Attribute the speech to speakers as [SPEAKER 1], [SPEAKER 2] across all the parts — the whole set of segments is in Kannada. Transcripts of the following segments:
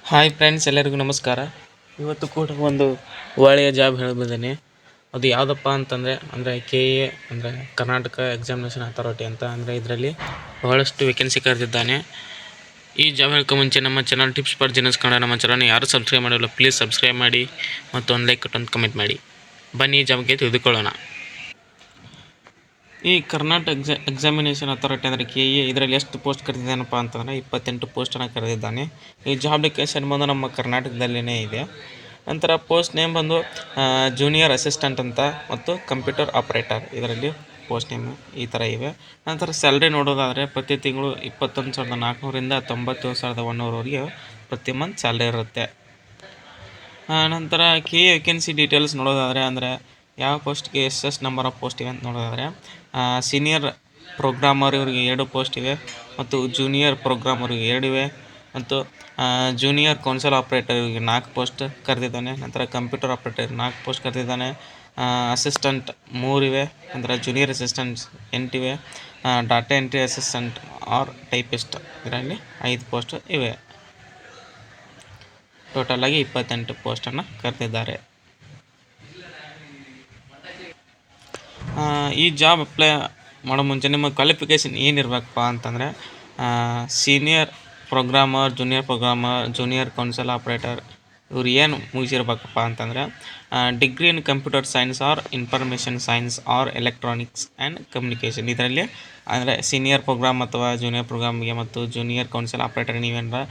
[SPEAKER 1] ಹಾಯ್ ಫ್ರೆಂಡ್ಸ್, ಎಲ್ಲರಿಗೂ ನಮಸ್ಕಾರ. ಇವತ್ತು ಕೂಡ ಒಂದು ಒಳ್ಳೆಯ ಜಾಬ್ ಹೇಳ್ಬಿದ್ದೀನಿ. ಅದು ಯಾವುದಪ್ಪ ಅಂತಂದರೆ KA ಅಂದರೆ ಕರ್ನಾಟಕ ಎಕ್ಸಾಮಿನೇಷನ್ ಅಥಾರಿಟಿ ಅಂತ. ಅಂದರೆ ಇದರಲ್ಲಿ ಬಹಳಷ್ಟು ವೇಕೆನ್ಸಿ ಕರೆದಿದ್ದಾನೆ. ಈ ಜಾಬ್ ಹೇಳ್ಕೊ ಮುಂಚೆ ನಮ್ಮ ಚಾನಲ್ ಟಿಪ್ಸ್ ಫಾರ್ ಜಿನಸ್ ಕನ್ನಡ ನಮ್ಮ ಚಾನಲ್ನ ಯಾರು ಸಬ್ಸ್ಕ್ರೈಬ್ ಮಾಡಿಲ್ಲ, ಪ್ಲೀಸ್ ಸಬ್ಸ್ಕ್ರೈಬ್ ಮಾಡಿ ಮತ್ತು ಒಂದು ಲೈಕ್ ಕೊಟ್ಟು ಒಂದು ಕಮೆಂಟ್ ಮಾಡಿ. ಬನ್ನಿ ಈ ಜಾಬ್ಗೆ ತಿಳಿದುಕೊಳ್ಳೋಣ. ಈ ಕರ್ನಾಟಕ ಎಕ್ಸಾಮಿನೇಷನ್ ಅಥಾರಿಟಿ ಅಂದರೆ KA ಇದರಲ್ಲಿ ಎಷ್ಟು ಪೋಸ್ಟ್ ಕರೆದಿದ್ದಾನಪ್ಪ ಅಂತಂದರೆ 28 ಪೋಸ್ಟನ್ನು ಕರೆದಿದ್ದಾನೆ. ಈ ಜಾಬ್ ಅಪ್ಲಿಕೇಶನ್ ಬಂದು ನಮ್ಮ ಕರ್ನಾಟಕದಲ್ಲೇ ಇದೆ. ನಂತರ ಪೋಸ್ಟ್ ನೇಮ್ ಬಂದು ಜೂನಿಯರ್ ಅಸಿಸ್ಟೆಂಟ್ ಅಂತ ಮತ್ತು ಕಂಪ್ಯೂಟರ್ ಆಪರೇಟರ್, ಇದರಲ್ಲಿ ಪೋಸ್ಟ್ ನೇಮ್ ಈ ಥರ ಇವೆ. ನಂತರ ಸ್ಯಾಲ್ರಿ ನೋಡೋದಾದರೆ ಪ್ರತಿ ತಿಂಗಳು 21,400ರಿಂದ 97,100ವರೆಗೆ ಪ್ರತಿ ಮಂತ್ ಸ್ಯಾಲ್ರಿ ಇರುತ್ತೆ. ನಂತರ KA ವೇಕೆನ್ಸಿ ಡೀಟೇಲ್ಸ್ ನೋಡೋದಾದರೆ ಅಂದರೆ ಯಾವ ಪೋಸ್ಟ್ಗೆ ಎಷ್ಟು ನಂಬರ್ ಆಫ್ ಪೋಸ್ಟ್ ಇವೆ ಅಂತ ನೋಡೋದಾದರೆ ಸೀನಿಯರ್ ಪ್ರೋಗ್ರಾಮರ್ ಇವರಿಗೆ 2 ಪೋಸ್ಟ್ ಇವೆ ಮತ್ತು ಜೂನಿಯರ್ ಪ್ರೋಗ್ರಾಮರ್ ಇವರಿಗೆ 2 ಇವೆ ಮತ್ತು ಜೂನಿಯರ್ ಕೌನ್ಸಿಲ್ ಆಪರೇಟರ್ ಇವರಿಗೆ 4 ಪೋಸ್ಟ್ ಕರೆದಿದ್ದಾನೆ. ನಂತರ ಕಂಪ್ಯೂಟರ್ ಆಪರೇಟರ್ 4 ಪೋಸ್ಟ್ ಕರೆದಿದ್ದಾನೆ. ಅಸಿಸ್ಟೆಂಟ್ 3 ಇವೆ. ನಂತರ ಜೂನಿಯರ್ ಅಸಿಸ್ಟೆಂಟ್ಸ್ 8 ಇವೆ. Data entry assistant or typist ಇದರಲ್ಲಿ 5 ಪೋಸ್ಟ್ ಇವೆ. ಟೋಟಲಾಗಿ 28 ಪೋಸ್ಟನ್ನು ಕರೆದಿದ್ದಾರೆ. ಈ ಜಾಬ್ ಅಪ್ಲೈ ಮಾಡೋ ಮುಂಚೆ ನಿಮ್ಮ ಕ್ವಾಲಿಫಿಕೇಷನ್ ಏನಿರಬೇಕಪ್ಪ ಅಂತಂದರೆ senior programmer, junior council operator ಇವ್ರು ಏನು ಮುಗಿಸಿರ್ಬೇಕಪ್ಪ ಅಂತಂದರೆ degree in computer science or information science or electronics and communication ಇದರಲ್ಲಿ. ಅಂದರೆ ಸೀನಿಯರ್ ಪ್ರೋಗ್ರಾಮ್ ಅಥವಾ ಜೂನಿಯರ್ ಪ್ರೋಗ್ರಾಮ್ಗೆ ಮತ್ತು ಜೂನಿಯರ್ ಕೌನ್ಸಿಲ್ ಆಪ್ರೇಟರ್ ನೀವೇನಾರ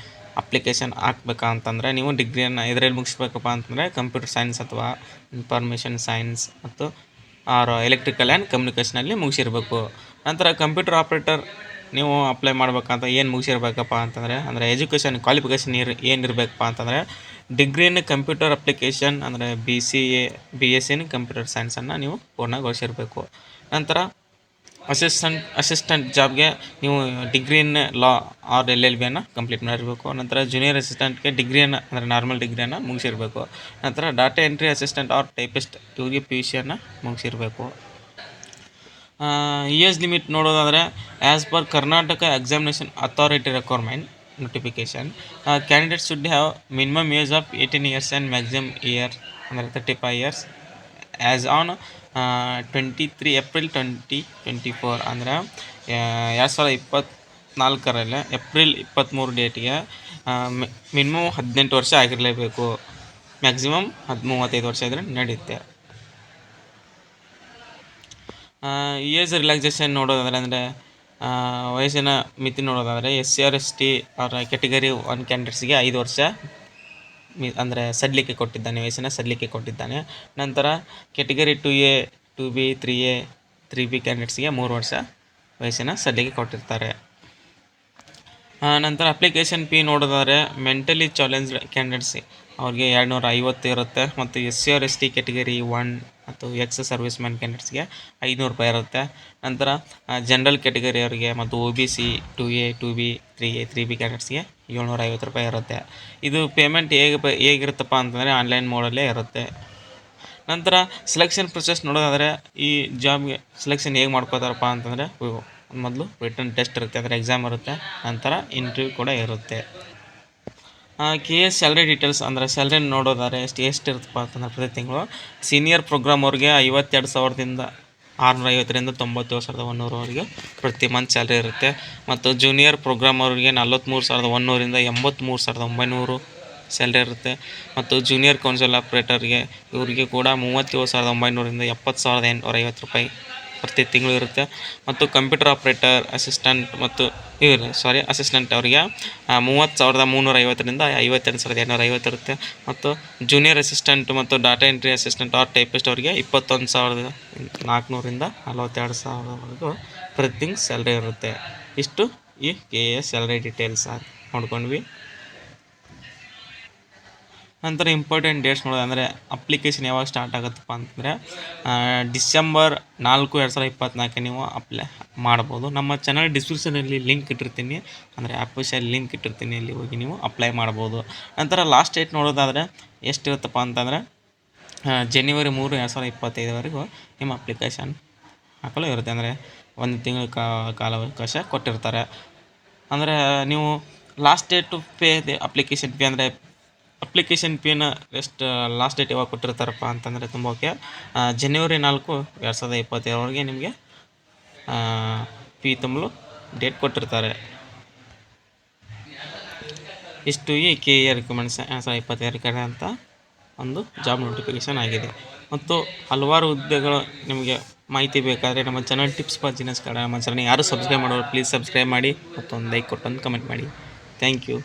[SPEAKER 1] ಅಪ್ಲಿಕೇಶನ್ ಹಾಕ್ಬೇಕಾ ಅಂತಂದರೆ ನೀವು ಡಿಗ್ರಿಯನ್ನು ಇದರಲ್ಲಿ ಮುಗಿಸ್ಬೇಕಪ್ಪ ಅಂತಂದರೆ ಕಂಪ್ಯೂಟರ್ ಸೈನ್ಸ್ ಅಥವಾ ಇನ್ಫಾರ್ಮೇಷನ್ ಸೈನ್ಸ್ ಮತ್ತು ಎಲೆಕ್ಟ್ರಿಕಲ್ ಆ್ಯಂಡ್ ಕಮ್ಯುನಿಕೇಷನಲ್ಲಿ ಮುಗಿಸಿರ್ಬೇಕು. ನಂತರ ಕಂಪ್ಯೂಟರ್ ಆಪ್ರೇಟರ್ ನೀವು ಅಪ್ಲೈ ಮಾಡ್ಬೇಕಂತ ಏನು ಮುಗಿಸಿರ್ಬೇಕಪ್ಪ ಅಂತಂದರೆ ಅಂದರೆ ಎಜುಕೇಷನ್ ಕ್ವಾಲಿಫಿಕೇಷನ್ ಏನಿರಬೇಕಪ್ಪ ಅಂತಂದರೆ ಡಿಗ್ರಿ ಇನ್ ಕಂಪ್ಯೂಟರ್ ಅಪ್ಲಿಕೇಶನ್ ಅಂದರೆ BSc ಇನ್ ಕಂಪ್ಯೂಟರ್ ಸೈನ್ಸನ್ನು ನೀವು ಪೂರ್ಣಗೊಳಿಸಿರಬೇಕು. ನಂತರ ಅಸಿಸ್ಟೆಂಟ್ ಜಾಬ್ಗೆ ನೀವು ಡಿಗ್ರಿ ಇನ್ ಲಾ ಆರ್ LLBಯನ್ನು ಕಂಪ್ಲೀಟ್ ಮಾಡಿರಬೇಕು. ನಂತರ ಜೂನಿಯರ್ ಅಸಿಸ್ಟೆಂಟ್ಗೆ ಡಿಗ್ರಿಯನ್ನು ಅಂದರೆ ನಾರ್ಮಲ್ ಡಿಗ್ರಿಯನ್ನು ಮುಗಿಸಿರಬೇಕು. ನಂತರ data entry assistant or typist ಇವರಿಗೆ PUCಯನ್ನು ಮುಗಿಸಿರಬೇಕು. ಏಜ್ ಲಿಮಿಟ್ ನೋಡೋದಾದರೆ as per Karnataka examination authority requirement notification candidate should have minimum age of 18 years and maximum year ಅಂದರೆ 35 years ಆ್ಯಸ್ ಆನ್ 23 April 2024 ಅಂದರೆ 2024ರಲ್ಲಿ ಏಪ್ರಿಲ್ 23 ಡೇಟಿಗೆ ಮಿನಿಮಮ್ 18 ವರ್ಷ ಆಗಿರಲೇಬೇಕು. ಮ್ಯಾಕ್ಸಿಮಮ್ 35 ವರ್ಷ ಇದ್ದರೆ ನಡೆಯುತ್ತೆ. ಏಜ್ ರಿಲ್ಯಾಕ್ಸೇಷನ್ ನೋಡೋದಾದರೆ ಅಂದರೆ ವಯಸ್ಸಿನ ಮಿತಿ ನೋಡೋದಾದರೆ SC or ST ಅವರ ಕ್ಯಾಟಗರಿ 1 ಕ್ಯಾಂಡಿಡೇಟ್ಸ್ಗೆ 5 ವರ್ಷ ಅಂದರೆ ಸಡಿಲಿಕೆ ಕೊಟ್ಟಿದ್ದಾನೆ, ವಯಸ್ಸಿನ ಸಡಿಲಿಕೆ ಕೊಟ್ಟಿದ್ದಾನೆ. ನಂತರ category 2A, 2B, 3A, 3B ಕ್ಯಾಂಡಿಡೇಟ್ಸ್ಗೆ 3 ವರ್ಷ ವಯಸ್ಸಿನ ಸಡಿಲಿಕೆ ಕೊಟ್ಟಿರ್ತಾರೆ. ನಂತರ ಅಪ್ಲಿಕೇಶನ್ ಫೀ ನೋಡೋದಾದರೆ ಮೆಂಟಲಿ ಚಾಲೆಂಜ್ಡ್ ಕ್ಯಾಂಡಿಡೇಟ್ಸ್ ಅವ್ರಿಗೆ 250 ಇರುತ್ತೆ ಮತ್ತು SC or ST ಕ್ಯಾಟಗರಿ 1 ಮತ್ತು ಎಕ್ಸ್ ಸರ್ವಿಸ್ ಮ್ಯಾನ್ ಕ್ಯಾಂಡಿಡೇಟ್ಸ್ಗೆ 500 ರೂಪಾಯಿ ಇರುತ್ತೆ. ನಂತರ ಜನರಲ್ ಕ್ಯಾಟಗರಿ ಅವರಿಗೆ ಮತ್ತು OBC 2A, 2B, 3A, 3B ಕ್ಯಾಂಡಿಡೇಟ್ಸ್ಗೆ 750 ರೂಪಾಯಿ ಇರುತ್ತೆ. ಇದು ಪೇಮೆಂಟ್ ಹೇಗಿರುತ್ತಪ್ಪ ಅಂತಂದರೆ ಆನ್ಲೈನ್ ಮೋಡಲ್ಲೇ ಇರುತ್ತೆ. ನಂತರ ಸೆಲೆಕ್ಷನ್ ಪ್ರೊಸೆಸ್ ನೋಡೋದಾದರೆ ಈ ಜಾಬ್ಗೆ ಸೆಲೆಕ್ಷನ್ ಹೇಗೆ ಮಾಡ್ಕೋತಾರಪ್ಪ ಅಂತಂದರೆ ಮೊದಲು ರಿಟರ್ನ್ ಟೆಸ್ಟ್ ಇರುತ್ತೆ, ಅಂದರೆ ಎಕ್ಸಾಮ್ ಇರುತ್ತೆ. ನಂತರ ಇಂಟರ್ವ್ಯೂ ಕೂಡ ಇರುತ್ತೆ. KA ಸ್ಯಾಲ್ರಿ ಡೀಟೇಲ್ಸ್ ಅಂದರೆ ಸ್ಯಾಲ್ರಿ ನೋಡೋದಾದರೆ ಎಷ್ಟಿರುತ್ತಪ್ಪ ಅಂತಂದರೆ ಪ್ರತಿ ತಿಂಗಳು ಸೀನಿಯರ್ ಪ್ರೋಗ್ರಾಮ್ ಅವ್ರಿಗೆ 52,650ರಿಂದ 97,100ವರೆಗೆ ಪ್ರತಿ ಮಂತ್ ಸ್ಯಾಲ್ರಿ ಇರುತ್ತೆ. ಮತ್ತು ಜೂನಿಯರ್ ಪ್ರೋಗ್ರಾಮ್ ಅವ್ರಿಗೆ 43,100ರಿಂದ 83,900 ಸ್ಯಾಲ್ರಿ ಇರುತ್ತೆ. ಮತ್ತು ಜೂನಿಯರ್ ಕೌನ್ಸಿಲ್ ಆಪ್ರೇಟರ್ಗೆ ಇವರಿಗೆ ಕೂಡ 37,900ರಿಂದ 70,850 ರೂಪಾಯಿ ಪ್ರತಿ ತಿಂಗಳು ಇರುತ್ತೆ. ಮತ್ತು ಕಂಪ್ಯೂಟರ್ ಆಪ್ರೇಟರ್ ಅಸಿಸ್ಟೆಂಟ್ ಅವರಿಗೆ 30,350ರಿಂದ 52,850 ಇರುತ್ತೆ. ಮತ್ತು ಜೂನಿಯರ್ ಅಸಿಸ್ಟೆಂಟ್ ಮತ್ತು data entry assistant or typist ಅವರಿಗೆ 21,400ರಿಂದ 42,000ವರೆಗೂ ಪ್ರತಿ ತಿಂಗಳು ಸ್ಯಾಲ್ರಿ ಇರುತ್ತೆ. ಇಷ್ಟು ಈ KA ಸ್ಯಾಲ್ರಿ ಡೀಟೇಲ್ಸ್ ನೋಡ್ಕೊಂಡ್ವಿ. ನಂತರ ಇಂಪಾರ್ಟೆಂಟ್ ಡೇಟ್ಸ್ ನೋಡೋದು ಅಂದರೆ ಅಪ್ಲಿಕೇಶನ್ ಯಾವಾಗ ಸ್ಟಾರ್ಟ್ ಆಗುತ್ತಪ್ಪ ಅಂತಂದರೆ ಡಿಸೆಂಬರ್ 4, 2024 ನೀವು ಅಪ್ಲೈ ಮಾಡ್ಬೋದು. ನಮ್ಮ ಚಾನಲ್ ಡಿಸ್ಕ್ರಿಪ್ಷನಲ್ಲಿ ಲಿಂಕ್ ಇಟ್ಟಿರ್ತೀನಿ, ಅಂದರೆ ಅಫಿಷಿಯಲ್ ಲಿಂಕ್ ಇಟ್ಟಿರ್ತೀನಿ, ಅಲ್ಲಿ ಹೋಗಿ ನೀವು ಅಪ್ಲೈ ಮಾಡ್ಬೋದು. ನಂತರ ಲಾಸ್ಟ್ ಡೇಟ್ ನೋಡೋದಾದರೆ ಎಷ್ಟಿರುತ್ತಪ್ಪ ಅಂತಂದರೆ January 3, 2025ವರೆಗೂ ನಿಮ್ಮ ಅಪ್ಲಿಕೇಶನ್ ಹಾಕಲು ಇರುತ್ತೆ. ಅಂದರೆ 1 ತಿಂಗಳ ಕಾಲಾವಕಾಶ ಕೊಟ್ಟಿರ್ತಾರೆ. ಅಂದರೆ ನೀವು ಲಾಸ್ಟ್ ಡೇಟ್ ಟು ಪೇ ಇದೆ ಅಪ್ಲಿಕೇಶನ್ ಫೀ ಅಂದರೆ ಅಪ್ಲಿಕೇಶನ್ ಫೀನ ಎಷ್ಟು ಲಾಸ್ಟ್ ಡೇಟ್ ಯಾವಾಗ ಕೊಟ್ಟಿರ್ತಾರಪ್ಪ ಅಂತಂದರೆ ತುಂಬ ಓಕೆ ಜನವರಿ 4, 2022ವರೆಗೆ ನಿಮಗೆ ಫೀ ತುಂಬಲು ಡೇಟ್ ಕೊಟ್ಟಿರ್ತಾರೆ. ಇಷ್ಟು ಈ KA ರಿಕ್ರೂಟ್ಮೆಂಟ್ಸ್ 2022 ಅಂತ ಒಂದು ಜಾಬ್ ನೋಟಿಫಿಕೇಷನ್ ಆಗಿದೆ. ಮತ್ತು ಹಲವಾರು ಹುದ್ದೆಗಳು ನಿಮಗೆ ಮಾಹಿತಿ ಬೇಕಾದರೆ ನಮ್ಮ channel tips for business Kannada ನಮ್ಮ ಚಾನಲ್ ಯಾರು ಸಬ್ಸ್ಕ್ರೈಬ್ ಮಾಡೋರು ಪ್ಲೀಸ್ ಸಬ್ಸ್ಕ್ರೈಬ್ ಮಾಡಿ ಮತ್ತು ಒಂದು ಲೈಕ್ ಕೊಟ್ಟು ಒಂದು ಕಮೆಂಟ್ ಮಾಡಿ. Thank you.